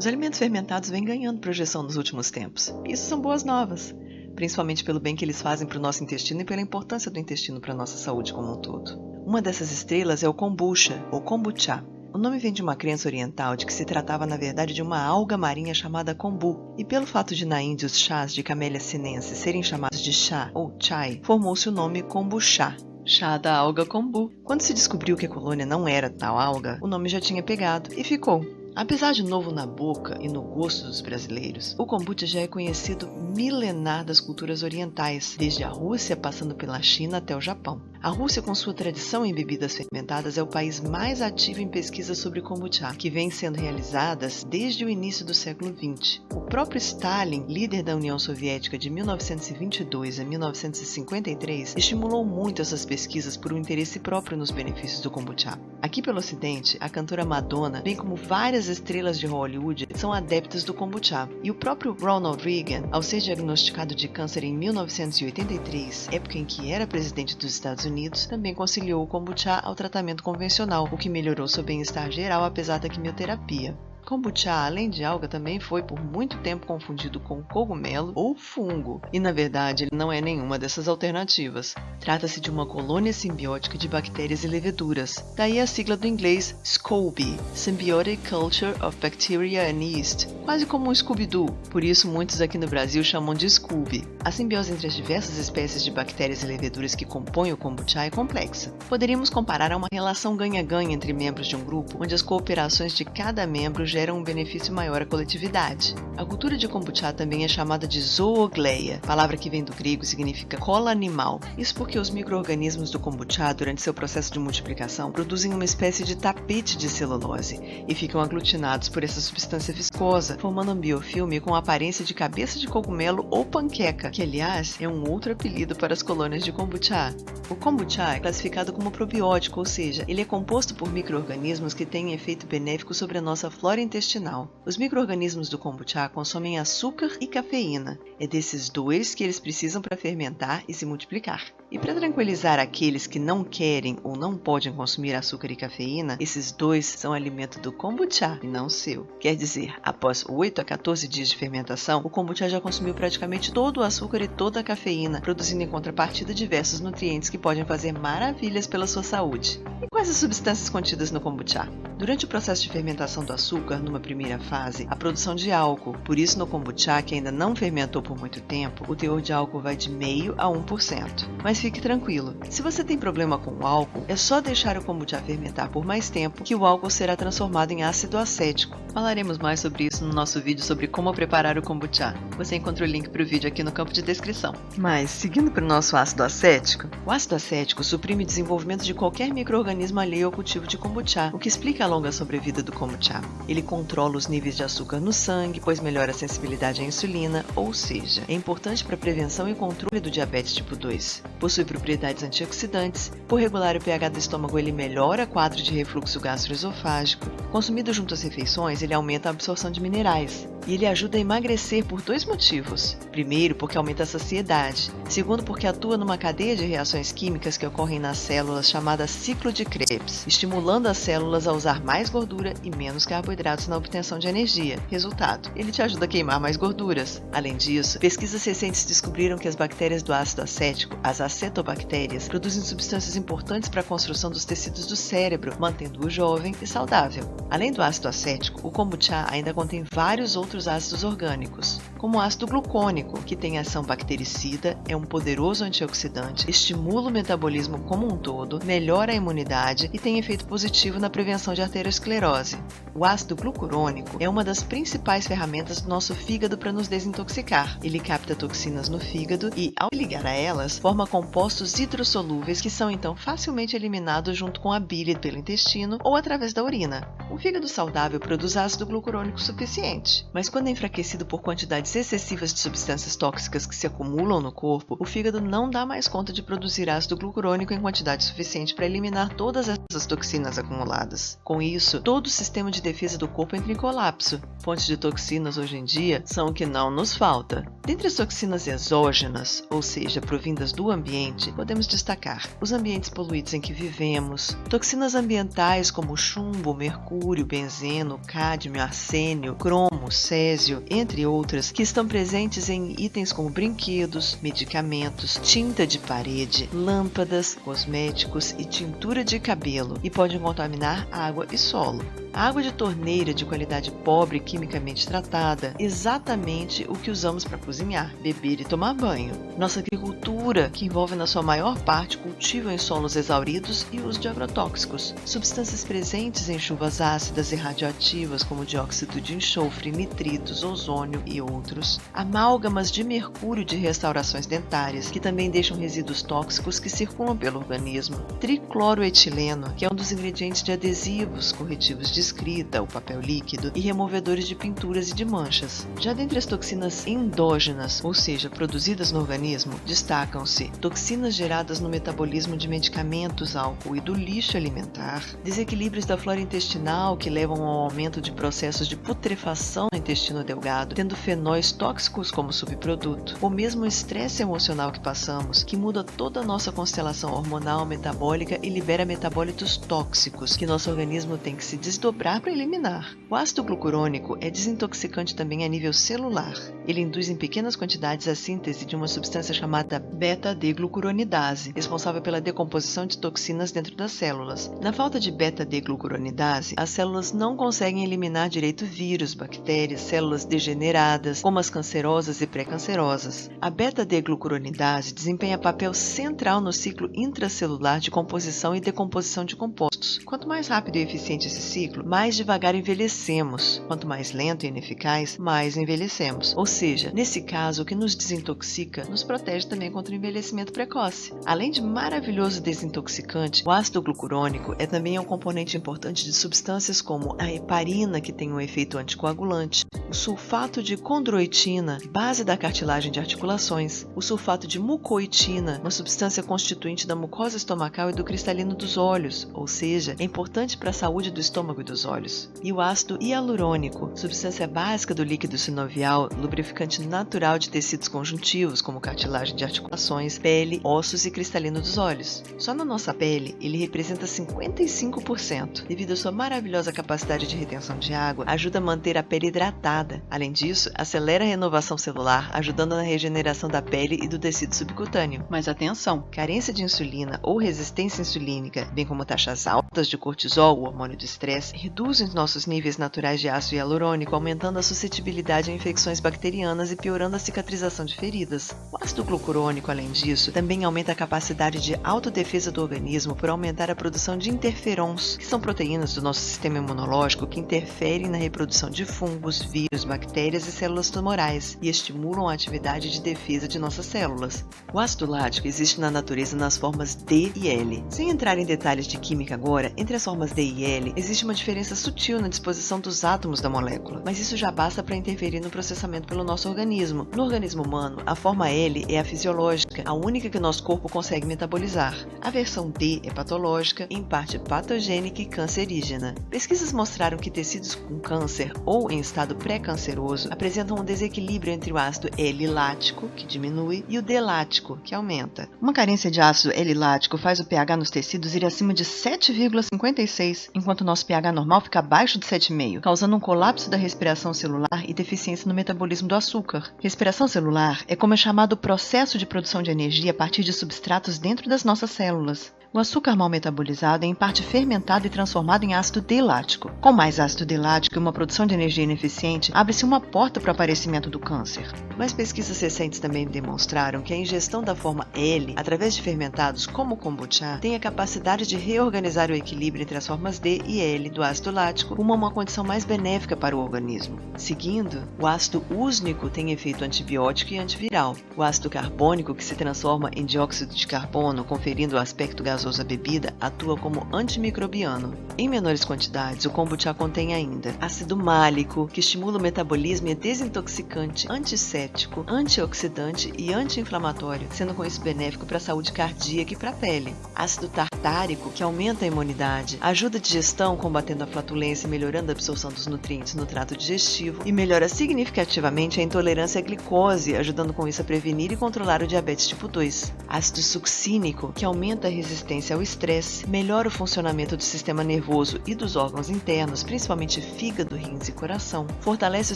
Os alimentos fermentados vêm ganhando projeção nos últimos tempos. Isso são boas novas, principalmente pelo bem que eles fazem para o nosso intestino e pela importância do intestino para a nossa saúde como um todo. Uma dessas estrelas é o kombucha, ou kombucha. O nome vem de uma crença oriental de que se tratava na verdade de uma alga marinha chamada kombu, e pelo fato de na Índia os chás de Camellia sinensis serem chamados de chá ou chai, formou-se o nome kombucha, chá da alga kombu. Quando se descobriu que a colônia não era tal alga, o nome já tinha pegado e ficou. Apesar de novo na boca e no gosto dos brasileiros, o kombucha já é conhecido milenar das culturas orientais, desde a Rússia passando pela China até o Japão. A Rússia, com sua tradição em bebidas fermentadas, é o país mais ativo em pesquisas sobre kombucha, que vêm sendo realizadas desde o início do século XX. O próprio Stalin, líder da União Soviética de 1922 a 1953, estimulou muito essas pesquisas por um interesse próprio nos benefícios do kombucha. Aqui pelo Ocidente, a cantora Madonna, bem como várias estrelas de Hollywood, são adeptas do kombucha. E o próprio Ronald Reagan, ao ser diagnosticado de câncer em 1983, época em que era presidente dos Estados Unidos, também conciliou o kombucha ao tratamento convencional, o que melhorou seu bem-estar geral apesar da quimioterapia. Kombucha, além de alga, também foi por muito tempo confundido com cogumelo ou fungo, e na verdade ele não é nenhuma dessas alternativas. Trata-se de uma colônia simbiótica de bactérias e leveduras, daí a sigla do inglês SCOBY, Symbiotic Culture of Bacteria and Yeast, quase como um Scooby-Doo, por isso muitos aqui no Brasil chamam de Scooby. A simbiose entre as diversas espécies de bactérias e leveduras que compõem o kombucha é complexa. Poderíamos comparar a uma relação ganha-ganha entre membros de um grupo, onde as cooperações de cada membro geram um benefício maior à coletividade. A cultura de kombucha também é chamada de zoogleia, palavra que vem do grego e significa cola animal. Isso porque os micro-organismos do kombucha, durante seu processo de multiplicação, produzem uma espécie de tapete de celulose e ficam aglutinados por essa substância viscosa, formando um biofilme com a aparência de cabeça de cogumelo ou panqueca, que aliás é um outro apelido para as colônias de kombucha. O kombucha é classificado como probiótico, ou seja, ele é composto por micro-organismos que têm efeito benéfico sobre a nossa flora intestinal. Os micro-organismos do kombucha consomem açúcar e cafeína. É desses dois que eles precisam para fermentar e se multiplicar. E para tranquilizar aqueles que não querem ou não podem consumir açúcar e cafeína, esses dois são alimento do kombucha e não seu. Quer dizer, após 8 a 14 dias de fermentação, o kombucha já consumiu praticamente todo o açúcar e toda a cafeína, produzindo em contrapartida diversos nutrientes que podem fazer maravilhas pela sua saúde. E quais as substâncias contidas no kombucha? Durante o processo de fermentação do açúcar, numa primeira fase, a produção de álcool. Por isso, no kombucha, que ainda não fermentou por muito tempo, o teor de álcool vai de 0,5% a 1%. Mas fique tranquilo, se você tem problema com o álcool, é só deixar o kombucha fermentar por mais tempo que o álcool será transformado em ácido acético. Falaremos mais sobre isso no nosso vídeo sobre como preparar o kombucha. Você encontra o link para o vídeo aqui no campo de descrição. Mas, seguindo para o nosso ácido acético, o ácido acético suprime o desenvolvimento de qualquer micro-organismo alheio ao cultivo de kombucha, o que explica a longa sobrevida do kombucha. Ele controla os níveis de açúcar no sangue, pois melhora a sensibilidade à insulina, ou seja, é importante para a prevenção e controle do diabetes tipo 2. Possui propriedades antioxidantes, por regular o pH do estômago ele melhora o quadro de refluxo gastroesofágico. Consumido junto às refeições, ele aumenta a absorção de minerais. E ele ajuda a emagrecer por 2 motivos. Primeiro, porque aumenta a saciedade. Segundo, porque atua numa cadeia de reações químicas que ocorrem nas células chamada ciclo de Krebs, estimulando as células a usar mais gordura e menos carboidratos na obtenção de energia. Resultado, ele te ajuda a queimar mais gorduras. Além disso, pesquisas recentes descobriram que as bactérias do ácido acético, as acetobactérias, produzem substâncias importantes para a construção dos tecidos do cérebro, mantendo-o jovem e saudável. Além do ácido acético, o kombucha ainda contém vários outros ácidos orgânicos, como o ácido glucônico, que tem ação bactericida, é um poderoso antioxidante, estimula o metabolismo como um todo, melhora a imunidade e tem efeito positivo na prevenção de arteriosclerose. O ácido glucurônico é uma das principais ferramentas do nosso fígado para nos desintoxicar. Ele capta toxinas no fígado e, ao ligar a elas, forma compostos hidrossolúveis que são então facilmente eliminados junto com a bile pelo intestino ou através da urina. O fígado saudável produz ácido glucurônico suficiente, mas quando é enfraquecido por quantidades excessivas de substâncias tóxicas que se acumulam no corpo, o fígado não dá mais conta de produzir ácido glucurônico em quantidade suficiente para eliminar todas essas toxinas acumuladas. Com isso, todo o sistema de defesa do corpo entra em colapso. Fontes de toxinas hoje em dia são o que não nos falta. Dentre as toxinas exógenas, ou seja, provindas do ambiente, podemos destacar os ambientes poluídos em que vivemos, toxinas ambientais como chumbo, mercúrio, mercúrio, benzeno, cádmio, arsênio, cromo, césio, entre outras, que estão presentes em itens como brinquedos, medicamentos, tinta de parede, lâmpadas, cosméticos e tintura de cabelo, e podem contaminar água e solo. A água de torneira de qualidade pobre quimicamente tratada, exatamente o que usamos para cozinhar, beber e tomar banho. Nossa agricultura, que envolve na sua maior parte cultivo em solos exauridos e uso de agrotóxicos, substâncias presentes em chuvas ácidas e radioativas como dióxido de enxofre, nitritos, ozônio e outros, amálgamas de mercúrio de restaurações dentárias, que também deixam resíduos tóxicos que circulam pelo organismo, tricloroetileno, que é um dos ingredientes de adesivos, corretivos de escrita, o papel líquido e removedores de pinturas e de manchas. Já dentre as toxinas endógenas, ou seja, produzidas no organismo, destacam-se toxinas geradas no metabolismo de medicamentos, álcool e do lixo alimentar, desequilíbrios da flora intestinal que levam ao aumento de processos de putrefação no intestino delgado, tendo fenóis tóxicos como subproduto, ou mesmo o estresse emocional que passamos, que muda toda a nossa constelação hormonal, metabólica e libera metabólitos tóxicos que nosso organismo tem que se desdobrar para eliminar. O ácido glucurônico é desintoxicante também a nível celular. Ele induz em pequenas quantidades a síntese de uma substância chamada beta-D-glucuronidase, responsável pela decomposição de toxinas dentro das células. Na falta de beta-D-glucuronidase, as células não conseguem eliminar direito vírus, bactérias, células degeneradas, como as cancerosas e pré-cancerosas. A beta-D-glucuronidase desempenha papel central no ciclo intracelular de composição e decomposição de compostos. Quanto mais rápido e eficiente esse ciclo, mais devagar envelhecemos. Quanto mais lento e ineficaz, mais envelhecemos. Ou seja, nesse caso, o que nos desintoxica nos protege também contra o envelhecimento precoce. Além de maravilhoso desintoxicante, o ácido glucurônico é também um componente importante de substâncias como a heparina, que tem um efeito anticoagulante, o sulfato de condroitina, base da cartilagem de articulações, o sulfato de mucoitina, uma substância constituinte da mucosa estomacal e do cristalino dos olhos, ou seja, é importante para a saúde do estômago e dos olhos, e o ácido hialurônico, substância básica do líquido sinovial, lubrificante natural de tecidos conjuntivos, como cartilagem de articulações, pele, ossos e cristalino dos olhos. Só na nossa pele, ele representa 55%. Devido à sua maravilhosa capacidade de retenção de água, ajuda a manter a pele hidratada. Além disso, acelera a renovação celular, ajudando na regeneração da pele e do tecido subcutâneo. Mas atenção, carência de insulina ou resistência insulínica, bem como taxas altas de cortisol, o hormônio do estresse, reduzem os nossos níveis naturais de ácido hialurônico, aumentando a suscetibilidade a infecções bacterianas e piorando a cicatrização de feridas. O ácido glucurônico, além disso, também aumenta a capacidade de autodefesa do organismo por aumentar a produção de interferons, que são proteínas do nosso sistema imunológico que interferem na reprodução de fungos, vírus, bactérias e células tumorais e estimulam a atividade de defesa de nossas células. O ácido lático existe na natureza nas formas D e L. Sem entrar em detalhes de química agora, entre as formas D e L existe uma diferença sutil na disposição dos átomos da molécula, mas isso já basta para interferir no processamento pelo nosso organismo. No organismo humano, a forma L é a fisiológica, a única que o nosso corpo consegue metabolizar. A versão D é patológica, em parte patogênica e cancerígena. Pesquisas mostraram que tecidos com câncer ou em estado pré-canceroso apresentam um desequilíbrio entre o ácido L-lático, que diminui, e o D-lático, que aumenta. Uma carência de ácido L-lático faz o pH nos tecidos ir acima de 7,56, enquanto o nosso pH normal fica abaixo de 7,5, causando um colapso da respiração celular e deficiência no metabolismo do açúcar. Respiração celular é como é chamado o processo de produção de energia a partir de substratos dentro das nossas células. O açúcar mal metabolizado é em parte fermentado e transformado em ácido D-lático. Com mais ácido D-lático e uma produção de energia ineficiente, abre-se uma porta para o aparecimento do câncer. Mas pesquisas recentes também demonstraram que a ingestão da forma L, através de fermentados como o kombucha, tem a capacidade de reorganizar o equilíbrio entre as formas D e L do ácido lático, rumo a uma condição mais benéfica para o organismo. Seguindo, o ácido úsnico tem efeito antibiótico e antiviral. O ácido carbônico, que se transforma em dióxido de carbono, conferindo o aspecto gasoso à bebida, atua como antimicrobiano. Em menores quantidades, o kombucha contém ainda ácido málico, que estimula o metabolismo e é desintoxicante, antisséptico, antioxidante e anti-inflamatório, sendo com isso benéfico para a saúde cardíaca e para a pele. Ácido tartárico, que aumenta a imunidade, ajuda a digestão combatendo a flatulência e melhorando a absorção dos nutrientes no trato digestivo e melhora significativamente a intolerância à glicose, ajudando com isso a prevenir e controlar o diabetes tipo 2. Ácido succínico, que aumenta a resistência resistência ao estresse, melhora o funcionamento do sistema nervoso e dos órgãos internos, principalmente fígado, rins e coração, fortalece o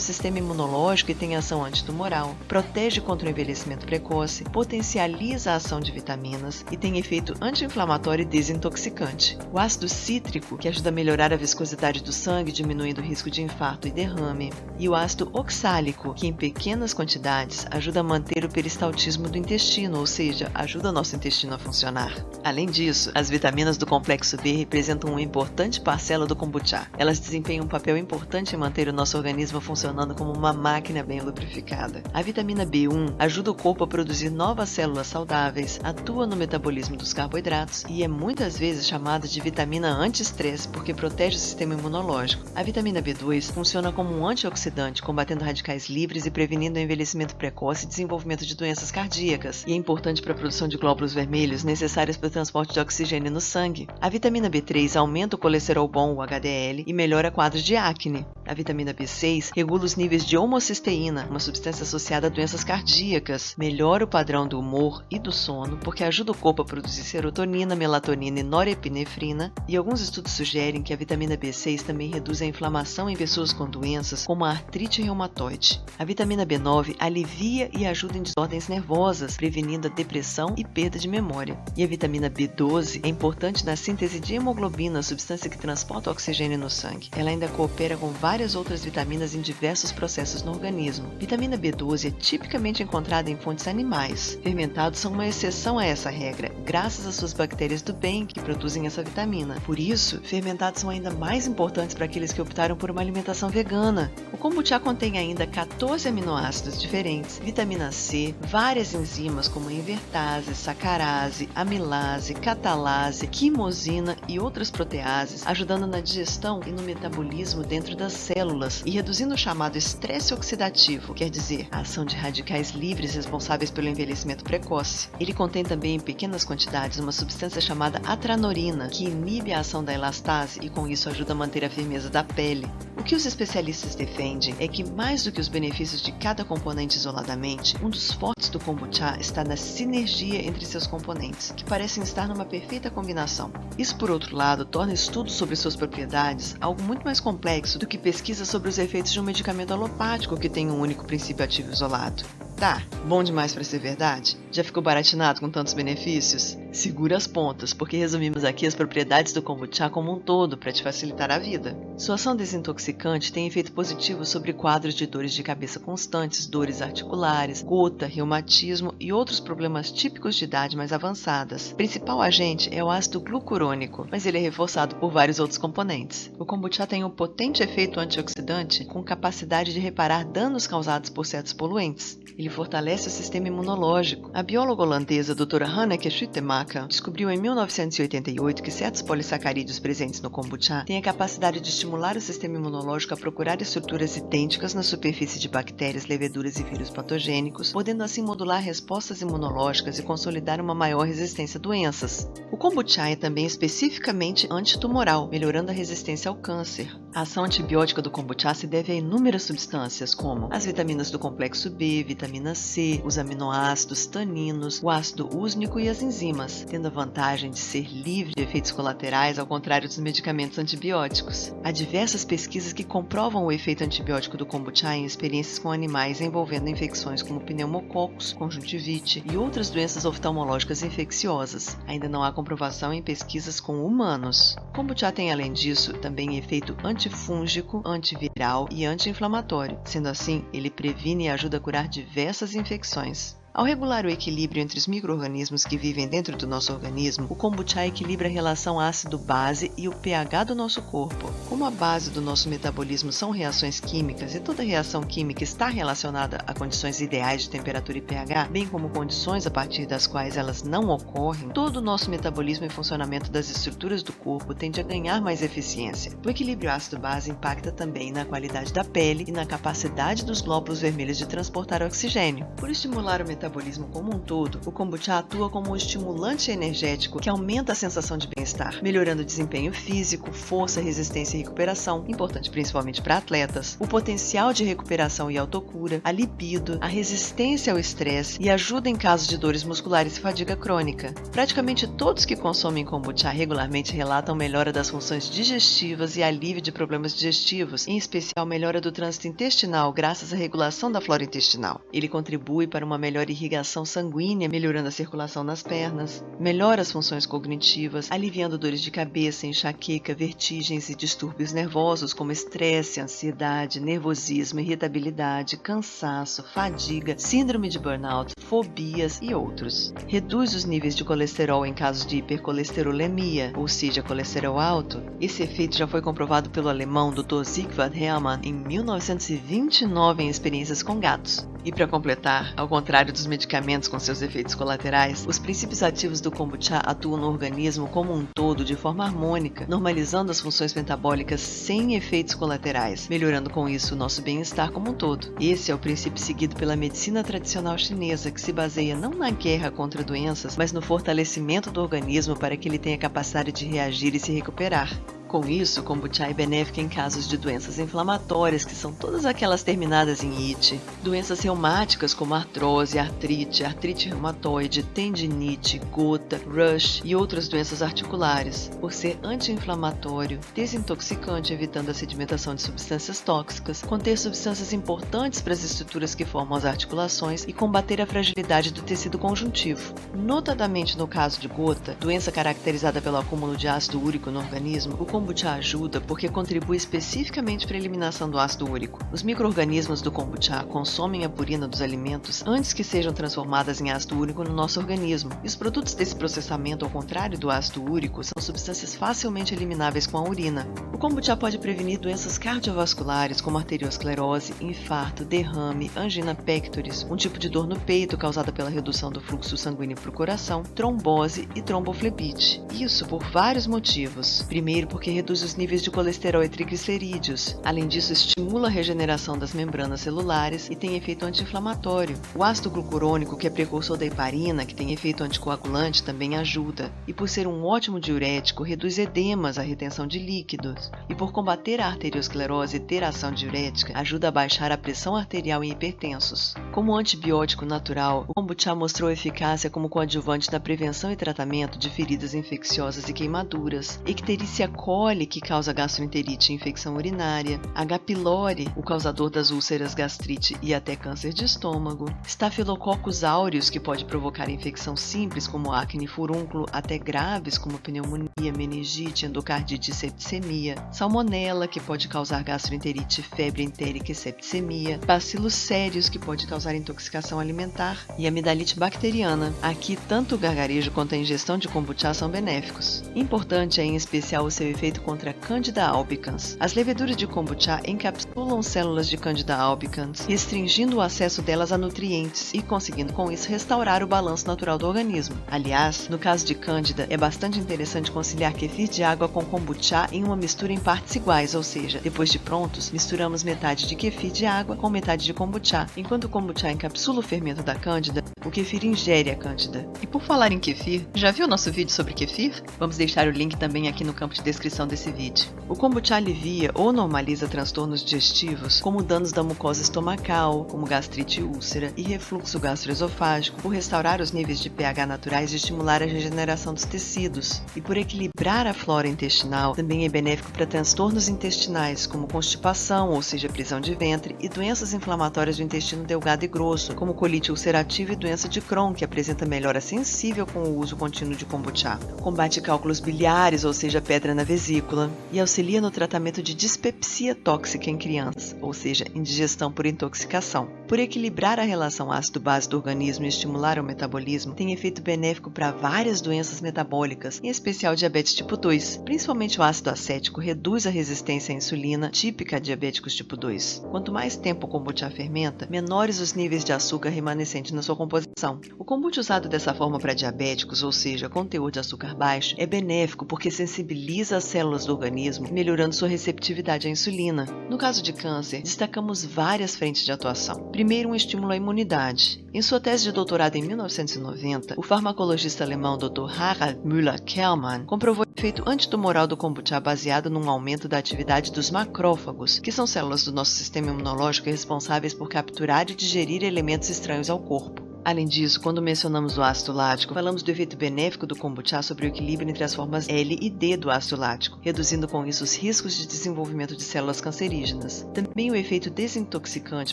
sistema imunológico e tem ação antitumoral, protege contra o envelhecimento precoce, potencializa a ação de vitaminas e tem efeito anti-inflamatório e desintoxicante. O ácido cítrico, que ajuda a melhorar a viscosidade do sangue, diminuindo o risco de infarto e derrame, e o ácido oxálico, que em pequenas quantidades ajuda a manter o peristaltismo do intestino, ou seja, ajuda o nosso intestino a funcionar. Além disso, as vitaminas do complexo B representam uma importante parcela do kombucha. Elas desempenham um papel importante em manter o nosso organismo funcionando como uma máquina bem lubrificada. A vitamina B1 ajuda o corpo a produzir novas células saudáveis, atua no metabolismo dos carboidratos e é muitas vezes chamada de vitamina anti-estresse porque protege o sistema imunológico. A vitamina B2 funciona como um antioxidante, combatendo radicais livres e prevenindo o envelhecimento precoce e desenvolvimento de doenças cardíacas, e é importante para a produção de glóbulos vermelhos necessários para o transporte de oxigênio no sangue. A vitamina B3 aumenta o colesterol bom, o HDL, e melhora quadros de acne. A vitamina B6 regula os níveis de homocisteína, uma substância associada a doenças cardíacas, melhora o padrão do humor e do sono, porque ajuda o corpo a produzir serotonina, melatonina e norepinefrina, e alguns estudos sugerem que a vitamina B6 também reduz a inflamação em pessoas com doenças como a artrite reumatoide. A vitamina B9 alivia e ajuda em desordens nervosas, prevenindo a depressão e perda de memória. E a vitamina B12 é importante na síntese de hemoglobina, substância que transporta o oxigênio no sangue. Ela ainda coopera com várias outras vitaminas em diversos processos no organismo. Vitamina B12 é tipicamente encontrada em fontes animais. Fermentados são uma exceção a essa regra, graças às suas bactérias do bem que produzem essa vitamina. Por isso, fermentados são ainda mais importantes para aqueles que optaram por uma alimentação vegana. O kombucha contém ainda 14 aminoácidos diferentes, vitamina C, várias enzimas como a invertase, sacarase, amilase, catalase, quimosina e outras proteases, ajudando na digestão e no metabolismo dentro das células e reduzindo o chamado estresse oxidativo, quer dizer, a ação de radicais livres responsáveis pelo envelhecimento precoce. Ele contém também em pequenas quantidades uma substância chamada atranorina, que inibe a ação da elastase e com isso ajuda a manter a firmeza da pele. O que os especialistas defendem é que, mais do que os benefícios de cada componente isoladamente, um dos fortes do kombucha está na sinergia entre seus componentes, que parecem estar numa perfeita combinação. Isso, por outro lado, torna estudos sobre suas propriedades algo muito mais complexo do que pesquisa sobre os efeitos de um medicamento alopático que tem um único princípio ativo isolado. Tá, bom demais para ser verdade? Já ficou baratinado com tantos benefícios? Segura as pontas, porque resumimos aqui as propriedades do kombucha como um todo para te facilitar a vida. Sua ação desintoxicante tem efeito positivo sobre quadros de dores de cabeça constantes, dores articulares, gota, reumatismo e outros problemas típicos de idade mais avançadas. O principal agente é o ácido glucurônico, mas ele é reforçado por vários outros componentes. O kombucha tem um potente efeito antioxidante com capacidade de reparar danos causados por certos poluentes. Ele fortalece o sistema imunológico. A bióloga holandesa Dra. Hanneke Schuitemaker descobriu em 1988 que certos polissacarídeos presentes no kombucha têm a capacidade de estimular o sistema imunológico a procurar estruturas idênticas na superfície de bactérias, leveduras e vírus patogênicos, podendo assim modular respostas imunológicas e consolidar uma maior resistência a doenças. O kombucha é também especificamente antitumoral, melhorando a resistência ao câncer. A ação antibiótica do kombucha se deve a inúmeras substâncias, como as vitaminas do complexo B, vitamina C, os aminoácidos, taninos, o ácido úsmico e as enzimas, tendo a vantagem de ser livre de efeitos colaterais, ao contrário dos medicamentos antibióticos. Há diversas pesquisas que comprovam o efeito antibiótico do kombucha em experiências com animais envolvendo infecções como pneumococos, conjuntivite e outras doenças oftalmológicas infecciosas. Ainda não há comprovação em pesquisas com humanos. O kombucha tem, além disso, também efeito antifúngico, antiviral e anti-inflamatório. Sendo assim, ele previne e ajuda a curar diversas infecções. Ao regular o equilíbrio entre os micro-organismos que vivem dentro do nosso organismo, o kombucha equilibra a relação ácido-base e o pH do nosso corpo. Como a base do nosso metabolismo são reações químicas e toda reação química está relacionada a condições ideais de temperatura e pH, bem como condições a partir das quais elas não ocorrem, todo o nosso metabolismo e funcionamento das estruturas do corpo tende a ganhar mais eficiência. O equilíbrio ácido-base impacta também na qualidade da pele e na capacidade dos glóbulos vermelhos de transportar oxigênio. Por estimular o metabolismo metabolismo como um todo, o kombucha atua como um estimulante energético que aumenta a sensação de bem-estar, melhorando o desempenho físico, força, resistência e recuperação, importante principalmente para atletas, o potencial de recuperação e autocura, a libido, a resistência ao estresse e ajuda em casos de dores musculares e fadiga crônica. Praticamente todos que consomem kombucha regularmente relatam melhora das funções digestivas e alívio de problemas digestivos, em especial melhora do trânsito intestinal graças à regulação da flora intestinal. Ele contribui para uma melhor irrigação sanguínea, melhorando a circulação nas pernas, melhora as funções cognitivas, aliviando dores de cabeça, enxaqueca, vertigens e distúrbios nervosos como estresse, ansiedade, nervosismo, irritabilidade, cansaço, fadiga, síndrome de burnout, fobias e outros. Reduz os níveis de colesterol em casos de hipercolesterolemia, ou seja, colesterol alto. Esse efeito já foi comprovado pelo alemão Dr. Siegfried Hermann em 1929 em experiências com gatos. E para completar, ao contrário dos medicamentos com seus efeitos colaterais, os princípios ativos do kombucha atuam no organismo como um todo de forma harmônica, normalizando as funções metabólicas sem efeitos colaterais, melhorando com isso o nosso bem-estar como um todo. Esse é o princípio seguido pela medicina tradicional chinesa, que se baseia não na guerra contra doenças, mas no fortalecimento do organismo para que ele tenha capacidade de reagir e se recuperar. Com isso, o kombucha é benéfico em casos de doenças inflamatórias, que são todas aquelas terminadas em "ite", doenças reumáticas como artrose, artrite reumatoide, tendinite, gota, rush e outras doenças articulares, por ser anti-inflamatório, desintoxicante, evitando a sedimentação de substâncias tóxicas, conter substâncias importantes para as estruturas que formam as articulações e combater a fragilidade do tecido conjuntivo. Notadamente no caso de gota, doença caracterizada pelo acúmulo de ácido úrico no organismo, o kombucha ajuda porque contribui especificamente para a eliminação do ácido úrico. Os micro-organismos do kombucha consomem a purina dos alimentos antes que sejam transformadas em ácido úrico no nosso organismo. E os produtos desse processamento, ao contrário do ácido úrico, são substâncias facilmente elimináveis com a urina. O kombucha pode prevenir doenças cardiovasculares como arteriosclerose, infarto, derrame, angina pectoris, um tipo de dor no peito causada pela redução do fluxo sanguíneo para o coração, trombose e tromboflebite. Isso por vários motivos. Primeiro, porque reduz os níveis de colesterol e triglicerídeos. Além disso, estimula a regeneração das membranas celulares e tem efeito anti-inflamatório. O ácido glucurônico, que é precursor da heparina, que tem efeito anticoagulante, também ajuda. E por ser um ótimo diurético, reduz edemas, a retenção de líquidos. E por combater a arteriosclerose e ter ação diurética, ajuda a baixar a pressão arterial em hipertensos. Como antibiótico natural, o kombucha mostrou eficácia como coadjuvante na prevenção e tratamento de feridas infecciosas e queimaduras, Icterícia coli, que causa gastroenterite e infecção urinária, H. pylori, o causador das úlceras, gastrite e até câncer de estômago, Staphylococcus aureus, que pode provocar infecção simples como acne e furúnculo, até graves como pneumonia, meningite, endocardite e septicemia, Salmonella, que pode causar gastroenterite, febre entérica e septicemia, Bacillus cereus, que pode causar intoxicação alimentar, e amidalite bacteriana. Aqui, tanto o gargarejo quanto a ingestão de kombucha são benéficos. Importante é, em especial, o seu efeito contra a Candida albicans. As leveduras de kombucha encapsulam células de Candida albicans, restringindo o acesso delas a nutrientes e conseguindo com isso restaurar o balanço natural do organismo. Aliás, no caso de Candida, é bastante interessante conciliar kefir de água com kombucha em uma mistura em partes iguais, ou seja, depois de prontos, misturamos metade de kefir de água com metade de kombucha. Enquanto o kombucha encapsula o fermento da Candida, o kefir ingere a Candida. E por falar em kefir, já viu nosso vídeo sobre kefir? Vamos deixar o link também aqui no campo de descrição desse vídeo. O kombucha alivia ou normaliza transtornos digestivos, como danos da mucosa estomacal, como gastrite e úlcera, e refluxo gastroesofágico, por restaurar os níveis de pH naturais e estimular a regeneração dos tecidos. E por equilibrar a flora intestinal, também é benéfico para transtornos intestinais, como constipação, ou seja, prisão de ventre, e doenças inflamatórias do intestino delgado e grosso, como colite ulcerativa e doença de Crohn, que apresenta melhora sensível com o uso contínuo de kombucha. Combate cálculos biliares, ou seja, pedra na vesícula, e auxilia no tratamento de dispepsia tóxica em crianças, ou seja, indigestão por intoxicação. Por equilibrar a relação ácido-base do organismo e estimular o metabolismo, tem efeito benéfico para várias doenças metabólicas, em especial diabetes tipo 2. Principalmente o ácido acético reduz a resistência à insulina, típica a diabéticos tipo 2. Quanto mais tempo o kombucha fermenta, menores os níveis de açúcar remanescente na sua composição. razão. O kombucha usado dessa forma para diabéticos, ou seja, com teor de açúcar baixo, é benéfico porque sensibiliza as células do organismo, melhorando sua receptividade à insulina. No caso de câncer, destacamos várias frentes de atuação. Primeiro, um estímulo à imunidade. Em sua tese de doutorado em 1990, o farmacologista alemão Dr. Harald Müller-Kellermann comprovou o efeito antitumoral do kombucha baseado num aumento da atividade dos macrófagos, que são células do nosso sistema imunológico responsáveis por capturar e digerir elementos estranhos ao corpo. Além disso, quando mencionamos o ácido lático, falamos do efeito benéfico do kombucha sobre o equilíbrio entre as formas L e D do ácido lático, reduzindo com isso os riscos de desenvolvimento de células cancerígenas. Também o efeito desintoxicante,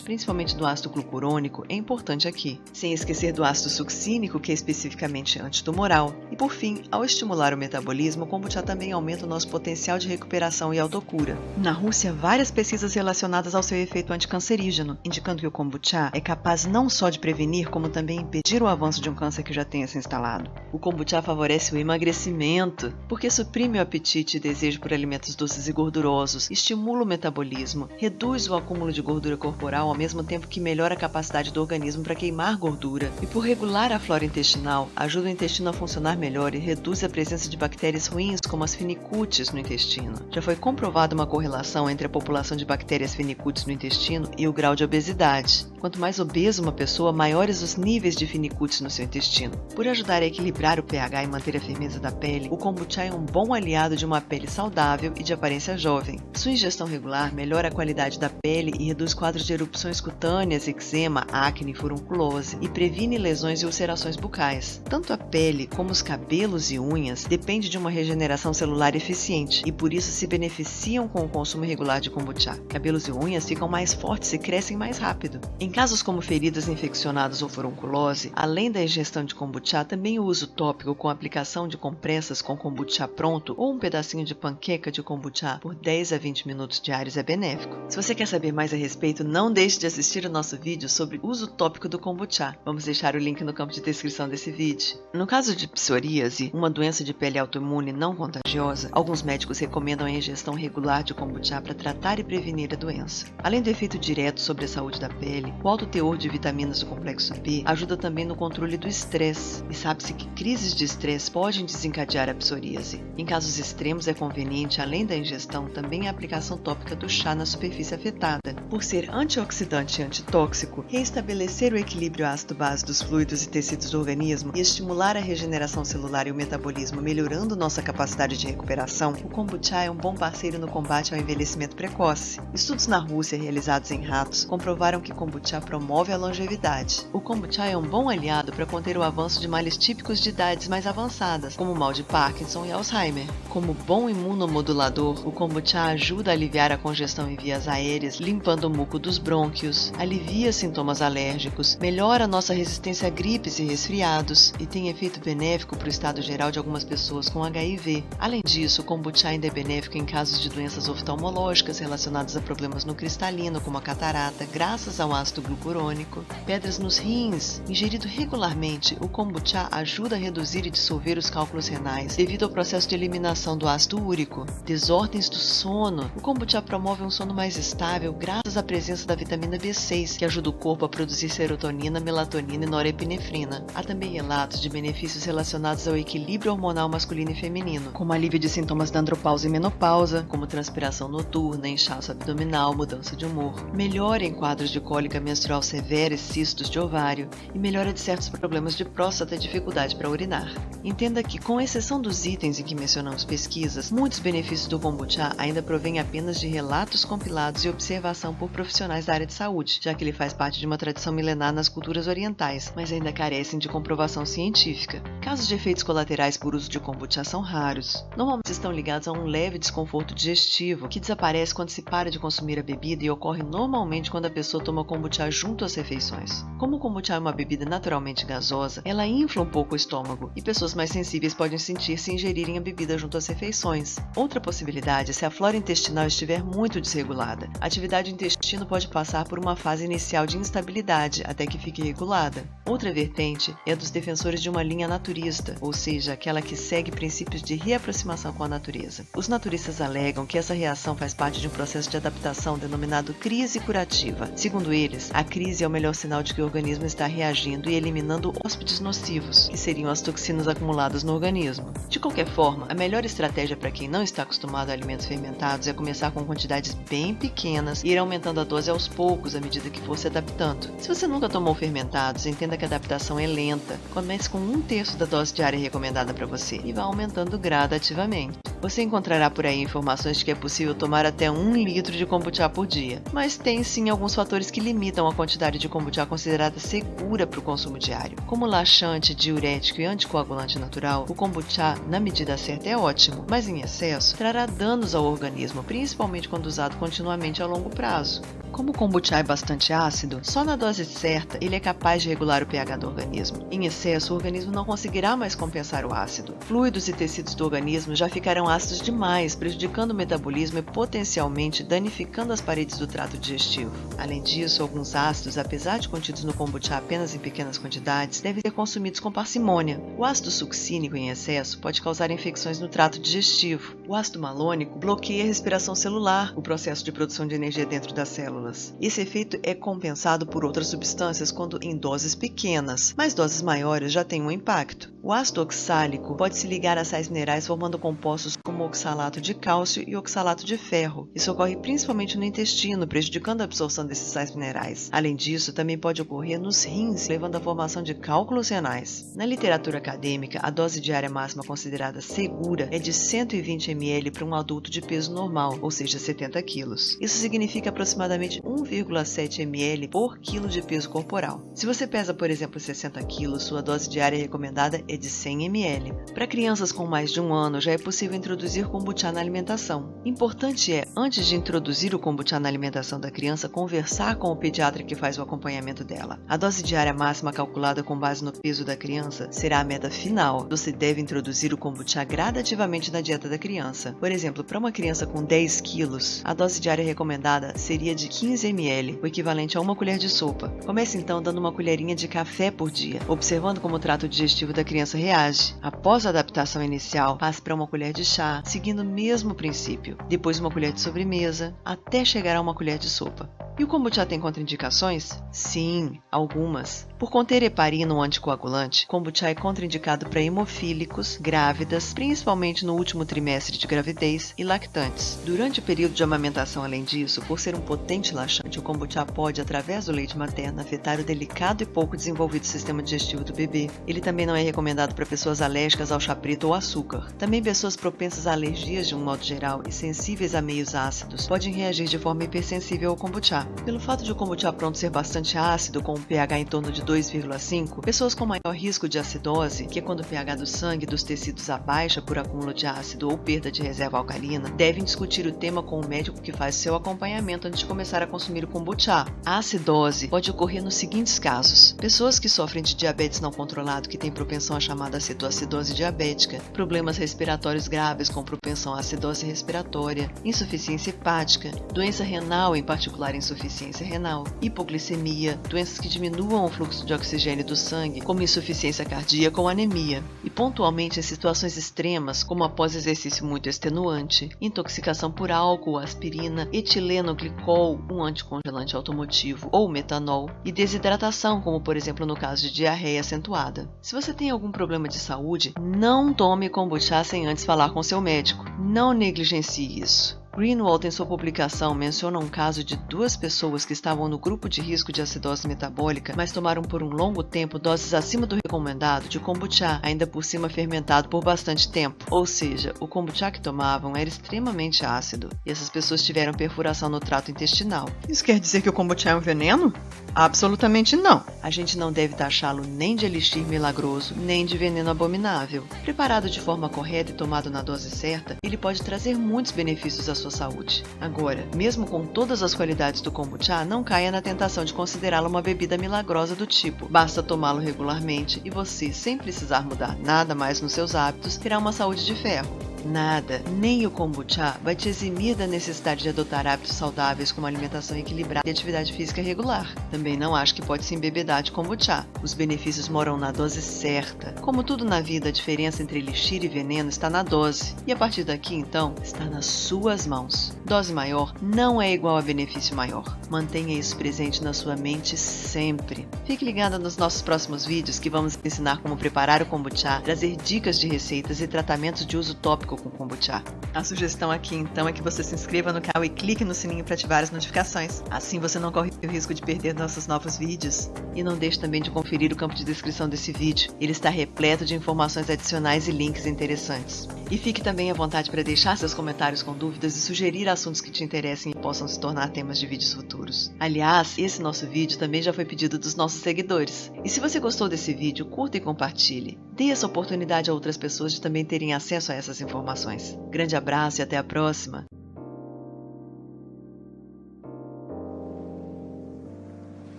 principalmente do ácido glucurônico, é importante aqui, sem esquecer do ácido succínico, que é especificamente antitumoral. E por fim, ao estimular o metabolismo, o kombucha também aumenta o nosso potencial de recuperação e autocura. Na Rússia, várias pesquisas relacionadas ao seu efeito anticancerígeno, indicando que o kombucha é capaz não só de prevenir, como também impedir o avanço de um câncer que já tenha se instalado. O kombucha favorece o emagrecimento, porque suprime o apetite e desejo por alimentos doces e gordurosos, estimula o metabolismo, reduz o acúmulo de gordura corporal ao mesmo tempo que melhora a capacidade do organismo para queimar gordura, e por regular a flora intestinal, ajuda o intestino a funcionar melhor e reduz a presença de bactérias ruins como as Phenicutes no intestino. Já foi comprovada uma correlação entre a população de bactérias Phenicutes no intestino e o grau de obesidade. Quanto mais obesa uma pessoa, maiores os níveis de Phenicutes no seu intestino. Por ajudar a equilibrar o pH e manter a firmeza da pele, o kombucha é um bom aliado de uma pele saudável e de aparência jovem. Sua ingestão regular melhora a qualidade da pele e reduz quadros de erupções cutâneas, eczema, acne e furunculose, e previne lesões e ulcerações bucais. Tanto a pele como os cabelos e unhas dependem de uma regeneração celular eficiente e por isso se beneficiam com o consumo regular de kombucha. Cabelos e unhas ficam mais fortes e crescem mais rápido. Em casos como feridas infeccionadas ou furunculose, além da ingestão de kombucha, também o uso tópico com aplicação de compressas com kombucha pronto ou um pedacinho de panqueca de kombucha por 10 a 20 minutos diários é benéfico. Se você quer saber mais a respeito, não deixe de assistir o nosso vídeo sobre o uso tópico do kombucha. Vamos deixar o link no campo de descrição desse vídeo. No caso de psoríase, uma doença de pele autoimune não contagiosa, alguns médicos recomendam a ingestão regular de kombucha para tratar e prevenir a doença. Além do efeito direto sobre a saúde da pele, o alto teor de vitaminas do complexo B ajuda também no controle do estresse, e sabe-se que crises de estresse podem desencadear a psoríase. Em casos extremos é conveniente, além da ingestão, também a aplicação tópica do chá na superfície afetada. Por ser antioxidante e antitóxico, reestabelecer o equilíbrio ácido-base dos fluidos e tecidos do organismo e estimular a regeneração celular e o metabolismo, melhorando nossa capacidade de recuperação, o kombucha é um bom parceiro no combate ao envelhecimento precoce. Estudos na Rússia realizados em ratos comprovaram que kombucha promove a longevidade. O kombucha é um bom aliado para conter o avanço de males típicos de idades mais avançadas, como o mal de Parkinson e Alzheimer. Como bom imunomodulador, o kombucha ajuda a aliviar a congestão em vias aéreas, limpando o muco dos brônquios, alivia sintomas alérgicos, melhora nossa resistência a gripes e resfriados e tem efeito benéfico para o estado geral de algumas pessoas com HIV. Além disso, o kombucha ainda é benéfico em casos de doenças oftalmológicas relacionadas a problemas no cristalino, como a catarata, graças ao ácido glucurônico, pedras nos rins. Ingerido regularmente, o kombucha ajuda a reduzir e dissolver os cálculos renais devido ao processo de eliminação do ácido úrico. Desordens do sono. O kombucha promove um sono mais estável graças à presença da vitamina B6, que ajuda o corpo a produzir serotonina, melatonina e norepinefrina. Há também relatos de benefícios relacionados ao equilíbrio hormonal masculino e feminino, como alívio de sintomas da andropausa e menopausa, como transpiração noturna, inchaço abdominal, mudança de humor, melhora em quadros de cólica menstrual severa e cistos de ovário, e melhora de certos problemas de próstata e dificuldade para urinar. Entenda que, com exceção dos itens em que mencionamos pesquisas, muitos benefícios do kombucha ainda provêm apenas de relatos compilados e observação por profissionais da área de saúde, já que ele faz parte de uma tradição milenar nas culturas orientais, mas ainda carecem de comprovação científica. Casos de efeitos colaterais por uso de kombucha são raros. Normalmente estão ligados a um leve desconforto digestivo, que desaparece quando se para de consumir a bebida e ocorre normalmente quando a pessoa toma kombucha junto às refeições. Como o kombucha é uma bebida naturalmente gasosa, ela infla um pouco o estômago e pessoas mais sensíveis podem sentir se ingerirem a bebida junto às refeições. Outra possibilidade é se a flora intestinal estiver muito desregulada. A atividade do intestino pode passar por uma fase inicial de instabilidade até que fique regulada. Outra vertente é a dos defensores de uma linha naturista, ou seja, aquela que segue princípios de reaproximação com a natureza. Os naturistas alegam que essa reação faz parte de um processo de adaptação denominado crise curativa. Segundo eles, vezes, a crise é o melhor sinal de que o organismo está reagindo e eliminando hóspedes nocivos, que seriam as toxinas acumuladas no organismo. De qualquer forma, a melhor estratégia para quem não está acostumado a alimentos fermentados é começar com quantidades bem pequenas e ir aumentando a dose aos poucos à medida que for se adaptando. Se você nunca tomou fermentados, entenda que a adaptação é lenta. Comece com 1/3 da dose diária recomendada para você e vá aumentando gradativamente. Você encontrará por aí informações de que é possível tomar até 1 litro de kombucha por dia, mas tem sim alguns fatores que limitam a quantidade de kombucha considerada segura para o consumo diário. Como laxante, diurético e anticoagulante natural, o kombucha, na medida certa, é ótimo, mas em excesso trará danos ao organismo, principalmente quando usado continuamente a longo prazo. Como o kombucha é bastante ácido, só na dose certa ele é capaz de regular o pH do organismo. Em excesso, o organismo não conseguirá mais compensar o ácido. Fluidos e tecidos do organismo já ficarão ácidos demais, prejudicando o metabolismo e potencialmente danificando as paredes do trato digestivo. Além disso, alguns ácidos, apesar de contidos no kombucha apenas em pequenas quantidades, devem ser consumidos com parcimônia. O ácido succínico em excesso pode causar infecções no trato digestivo. O ácido malônico bloqueia a respiração celular, o processo de produção de energia dentro das células. Esse efeito é compensado por outras substâncias quando em doses pequenas, mas doses maiores já têm um impacto. O ácido oxálico pode se ligar a sais minerais formando compostos como oxalato de cálcio e oxalato de ferro. Isso ocorre principalmente no intestino, prejudicando a absorção desses sais minerais. Além disso, também pode ocorrer nos rins, levando à formação de cálculos renais. Na literatura acadêmica, a dose diária máxima considerada segura é de 120 ml para um adulto de peso normal, ou seja, 70 kg. Isso significa aproximadamente 1,7 ml por quilo de peso corporal. Se você pesa, por exemplo, 60 kg, sua dose diária recomendada é de 100 ml. Para crianças com mais de 1 ano, já é possível introduzir kombucha na alimentação. Importante é, antes de introduzir o kombucha na alimentação da criança, conversar com o pediatra que faz o acompanhamento dela. A dose diária máxima calculada com base no peso da criança será a meta final. Você deve introduzir o kombucha gradativamente na dieta da criança. Por exemplo, para uma criança com 10 quilos, a dose diária recomendada seria de 15 ml, o equivalente a 1 colher de sopa. Comece então dando uma colherinha de café por dia, observando como o trato digestivo da criança reage. Após a adaptação inicial, passe para 1 colher de chá, seguindo o mesmo princípio. Depois 1 colher de sobremesa, até chegar a 1 colher de sopa. E o kombucha tem contraindicações? Sim, algumas. Por conter heparina, um anticoagulante, kombucha é contraindicado para hemofílicos, grávidas, principalmente no último trimestre de gravidez, e lactantes. Durante o período de amamentação, além disso, por ser um potente laxante, o kombucha pode, através do leite materno, afetar o delicado e pouco desenvolvido sistema digestivo do bebê. Ele também não é recomendado para pessoas alérgicas ao chá preto ou açúcar. Também pessoas propensas a alergias de um modo geral e sensíveis a meios ácidos podem reagir de forma hipersensível ao kombucha. Pelo fato de o kombucha pronto ser bastante ácido, com um pH em torno de 2,5, pessoas com maior risco de acidose, que é quando o pH do sangue e dos tecidos abaixa por acúmulo de ácido ou perda de reserva alcalina, devem discutir o tema com o médico que faz seu acompanhamento antes de começar a consumir o kombucha. A acidose pode ocorrer nos seguintes casos: pessoas que sofrem de diabetes não controlado, que têm propensão à chamada cetoacidose diabética, problemas respiratórios graves com propensão à acidose respiratória, insuficiência hepática, doença renal, em particular insuficiência renal, hipoglicemia, doenças que diminuam o fluxo de oxigênio do sangue, como insuficiência cardíaca ou anemia, e pontualmente em situações extremas, como após exercício muito extenuante, intoxicação por álcool, aspirina, etileno glicol, um anticongelante automotivo ou metanol, e desidratação, como por exemplo no caso de diarreia acentuada. Se você tem algum problema de saúde, não tome kombucha sem antes falar com seu médico. Não negligencie isso. Greenwald, em sua publicação, menciona um caso de 2 pessoas que estavam no grupo de risco de acidose metabólica, mas tomaram por um longo tempo doses acima do recomendado de kombucha, ainda por cima fermentado por bastante tempo. Ou seja, o kombucha que tomavam era extremamente ácido, e essas pessoas tiveram perfuração no trato intestinal. Isso quer dizer que o kombucha é um veneno? Absolutamente não. A gente não deve taxá-lo nem de elixir milagroso, nem de veneno abominável. Preparado de forma correta e tomado na dose certa, ele pode trazer muitos benefícios à sua saúde. Agora, mesmo com todas as qualidades do kombucha, não caia na tentação de considerá-lo uma bebida milagrosa do tipo: basta tomá-lo regularmente e você, sem precisar mudar nada mais nos seus hábitos, terá uma saúde de ferro. Nada, nem o kombucha, vai te eximir da necessidade de adotar hábitos saudáveis como alimentação equilibrada e atividade física regular. Também não acho que pode se embebedar de kombucha. Os benefícios moram na dose certa. Como tudo na vida, a diferença entre elixir e veneno está na dose. E a partir daqui, então, está nas suas mãos. Dose maior não é igual a benefício maior. Mantenha isso presente na sua mente sempre. Fique ligada nos nossos próximos vídeos que vamos ensinar como preparar o kombucha, trazer dicas de receitas e tratamentos de uso tópico com kombucha. A sugestão aqui então é que você se inscreva no canal e clique no sininho para ativar as notificações. Assim você não corre o risco de perder nossos novos vídeos. E não deixe também de conferir o campo de descrição desse vídeo. Ele está repleto de informações adicionais e links interessantes. E fique também à vontade para deixar seus comentários com dúvidas e sugerir assuntos que te interessem e possam se tornar temas de vídeos futuros. Aliás, esse nosso vídeo também já foi pedido dos nossos seguidores. E se você gostou desse vídeo, curta e compartilhe. Dê essa oportunidade a outras pessoas de também terem acesso a essas informações. Grande abraço e até a próxima!